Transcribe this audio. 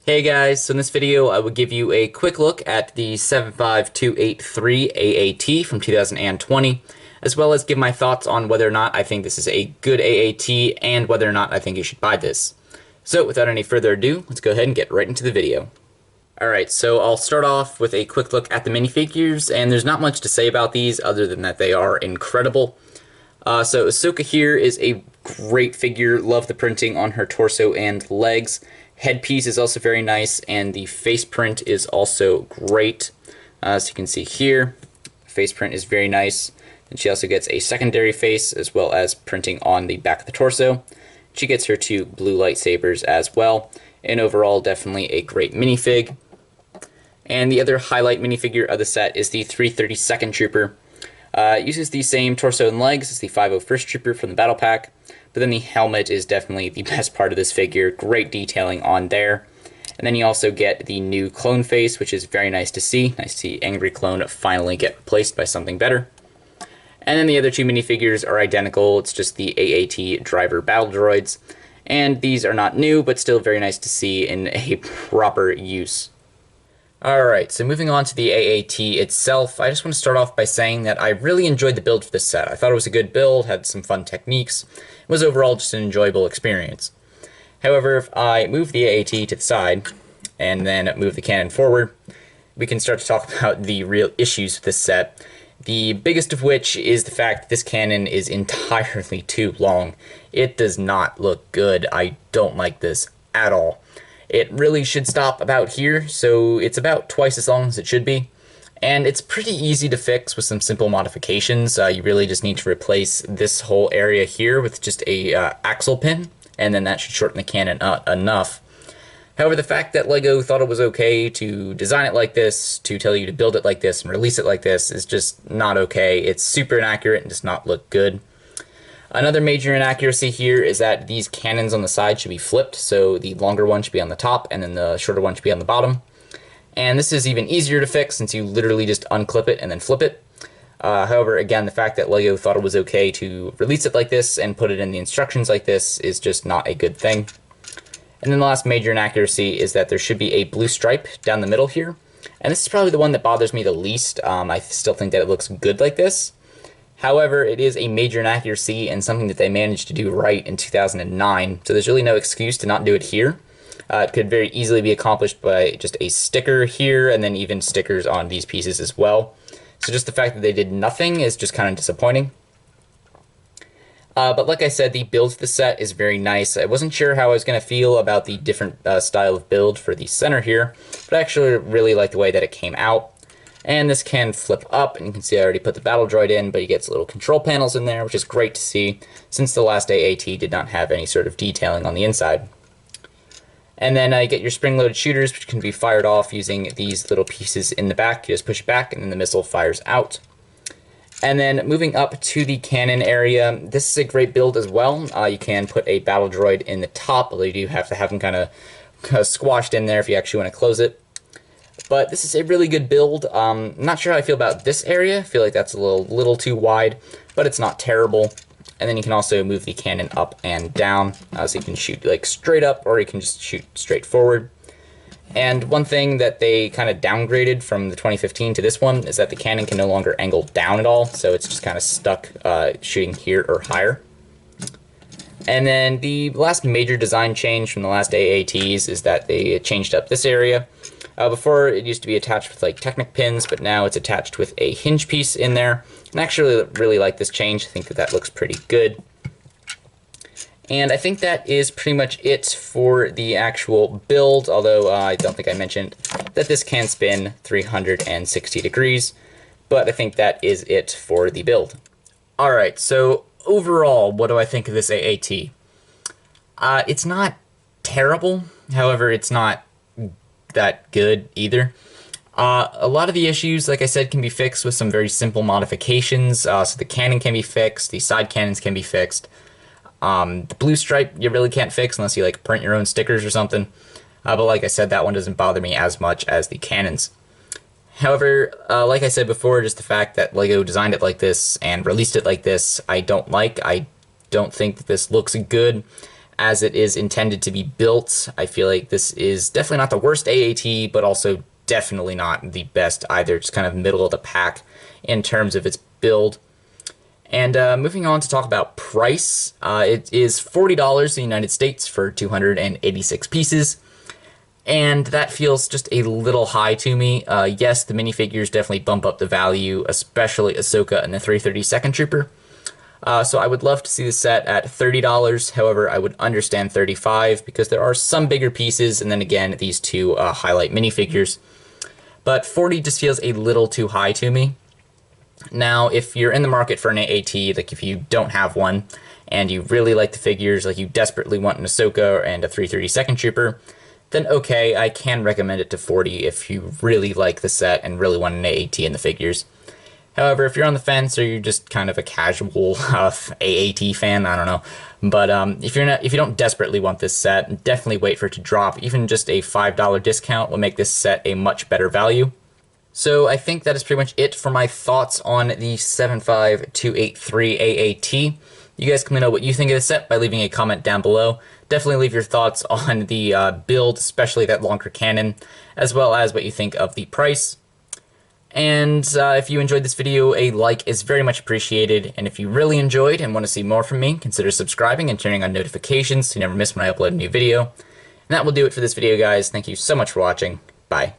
Hey guys, so in this video I will give you a quick look at the 75283 AAT from 2020, as well as give my thoughts on whether or not I think this is a good AAT and whether or not I think you should buy this. So without any further ado, let's go ahead and get right into the video. Alright, so I'll start off with a quick look at the minifigures, and there's not much to say about these other than that they are incredible. So Ahsoka here is a great figure, love the printing on her torso and legs. Headpiece is also very nice, and the face print is also great. As you can see here, face print is very nice. And she also gets a secondary face as well as printing on the back of the torso. She gets her two blue lightsabers as well, and overall definitely a great minifig. And the other highlight minifigure of the set is the 332nd Trooper. It uses the same torso and legs as the 501st Trooper from the Battle Pack, but then the helmet is definitely the best part of this figure. Great detailing on there. And then you also get the new clone face, which is very nice to see. Nice to see Angry Clone finally get replaced by something better. And then the other two minifigures are identical. It's just the AAT driver battle droids. And these are not new, but still very nice to see in a proper use. Alright, so moving on to the AAT itself, I just want to start off by saying that I really enjoyed the build for this set. I thought it was a good build, had some fun techniques, it was overall just an enjoyable experience. However, if I move the AAT to the side, and then move the cannon forward, we can start to talk about the real issues with this set. The biggest of which is the fact that this cannon is entirely too long. It does not look good. I don't like this at all. It really should stop about here, so it's about twice as long as it should be. And it's pretty easy to fix with some simple modifications. You really just need to replace this whole area here with just a axle pin, and then that should shorten the cannon enough. However, the fact that LEGO thought it was okay to design it like this, to tell you to build it like this and release it like this, is just not okay. It's super inaccurate and does not look good. Another major inaccuracy here is that these cannons on the side should be flipped, so the longer one should be on the top and then the shorter one should be on the bottom. And this is even easier to fix since you literally just unclip it and then flip it. However, again, the fact that LEGO thought it was okay to release it like this and put it in the instructions like this is just not a good thing. And then the last major inaccuracy is that there should be a blue stripe down the middle here. And this is probably the one that bothers me the least. I still think that it looks good like this. However, it is a major inaccuracy and something that they managed to do right in 2009, so there's really no excuse to not do it here. It could very easily be accomplished by just a sticker here, and then even stickers on these pieces as well. So just the fact that they did nothing is just kind of disappointing. But like I said, the build for the set is very nice. I wasn't sure how I was going to feel about the different style of build for the center here, but I actually really like the way that it came out. And this can flip up, and you can see I already put the battle droid in, but he gets little control panels in there, which is great to see, since the last AAT did not have any sort of detailing on the inside. And then you get your spring-loaded shooters, which can be fired off using these little pieces in the back. You just push it back, and then the missile fires out. And then moving up to the cannon area, this is a great build as well. You can put a battle droid in the top, although you do have to have them kind of squashed in there if you actually want to close it. But this is a really good build. I'm not sure how I feel about this area. I feel like that's a little too wide, but it's not terrible. And then you can also move the cannon up and down, so you can shoot like straight up, or you can just shoot straight forward. And one thing that they kind of downgraded from the 2015 to this one is that the cannon can no longer angle down at all, so it's just kind of stuck shooting here or higher. And then the last major design change from the last AATs is that they changed up this area. Before, it used to be attached with like Technic pins, but now it's attached with a hinge piece in there. And I actually really like this change. I think that that looks pretty good. And I think that is pretty much it for the actual build, although I don't think I mentioned that this can spin 360 degrees. But I think that is it for the build. Alright, so overall, what do I think of this AAT? It's not terrible, however, it's not that good either. A lot of the issues, like I said, can be fixed with some very simple modifications. So the cannon can be fixed, the side cannons can be fixed. The blue stripe you really can't fix unless you like print your own stickers or something. But like I said, that one doesn't bother me as much as the cannons. However, like I said before, just the fact that LEGO designed it like this and released it like this, I don't like. I don't think that this looks good. as it is intended to be built. I feel like this is definitely not the worst AAT, but also definitely not the best either. It's kind of middle of the pack in terms of its build. And moving on to talk about price, it is $40 in the United States for 286 pieces. And that feels just a little high to me. Yes, the minifigures definitely bump up the value, especially Ahsoka and the 332nd Trooper. So I would love to see the set at $30. However, I would understand $35 because there are some bigger pieces, and then again, these two highlight minifigures. But $40 just feels a little too high to me. Now, if you're in the market for an AAT, like if you don't have one, and you really like the figures, like you desperately want an Ahsoka and a 332nd Trooper, then okay, I can recommend it to $40 if you really like the set and really want an AAT in the figures. However, if you're on the fence or you're just kind of a casual AAT fan, I don't know. But if you don't desperately want this set, definitely wait for it to drop. Even just a $5 discount will make this set a much better value. So I think that is pretty much it for my thoughts on the 75283 AAT. You guys can let me know what you think of the set by leaving a comment down below. Definitely leave your thoughts on the build, especially that longer cannon, as well as what you think of the price. And if you enjoyed this video, a like is very much appreciated. And if you really enjoyed and want to see more from me, consider subscribing and turning on notifications so you never miss when I upload a new video. And that will do it for this video, guys. Thank you so much for watching. Bye.